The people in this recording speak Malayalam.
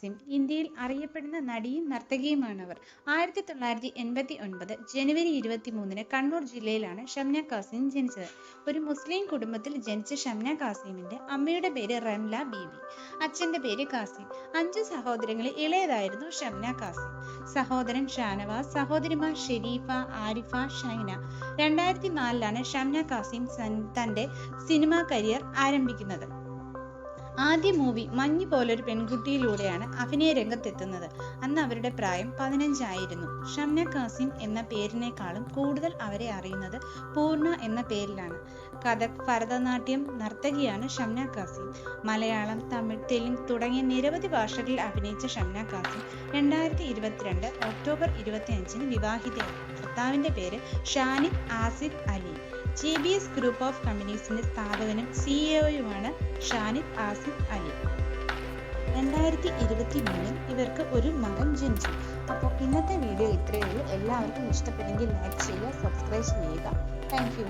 കാസിം ഇന്ത്യയിൽ അറിയപ്പെടുന്ന നടിയും നർത്തകിയുമാണവർ. 1989 ജനുവരി 23 കണ്ണൂർ ജില്ലയിലാണ് ഷംന കാസിം ജനിച്ചത്. ഒരു മുസ്ലിം കുടുംബത്തിൽ ജനിച്ച ഷംന കാസിമിന്റെ അമ്മയുടെ പേര് റംല ബീവി, അച്ഛന്റെ പേര് കാസിം. 5 സഹോദരങ്ങളിൽ ഇളയതായിരുന്നു ഷംന കാസിം. സഹോദരൻ ഷാനവാസ്, സഹോദരിമാർ ഷെരീഫ, ആരിഫ, ഷൈന. 2004 ഷംന കാസിം തന്റെ സിനിമാ കരിയർ ആരംഭിക്കുന്നത്. ആദ്യ മൂവി മഞ്ഞ് പോലൊരു പെൺകുട്ടിയിലൂടെയാണ് അഭിനയ രംഗത്തെത്തുന്നത്. അന്ന് അവരുടെ പ്രായം 15 ആയിരുന്നു. ഷംന കാസിം എന്ന പേരിനേക്കാളും കൂടുതൽ അവരെ അറിയുന്നത് പൂർണ്ണ എന്ന പേരിലാണ്. കഥക്, ഭരതനാട്യം നർത്തകിയാണ് ഷംന കാസിം. മലയാളം, തമിഴ്, തെലുങ്ക് തുടങ്ങിയ നിരവധി ഭാഷകളിൽ അഭിനയിച്ച ഷംന കാസിം 2022 ഒക്ടോബർ 25 വിവാഹിതയായി. ഭർത്താവിന്റെ പേര് Shanid Asif Ali. GBS group of കമ്പനീസിന്റെ സ്ഥാപകനും CEO-യുമാണ് ഷാനിദ് ആസിഫ് അലി. 2023 ഇവർക്ക് ഒരു മകൻ ജനിച്ചു. അപ്പോൾ ഇന്നത്തെ വീഡിയോ ഇത്രയേ ഉള്ളൂ. എല്ലാവർക്കും ഇഷ്ടപ്പെട്ടെങ്കിൽ ലൈക്ക് ചെയ്യുക, സബ്സ്ക്രൈബ് ചെയ്യുക. Thank you.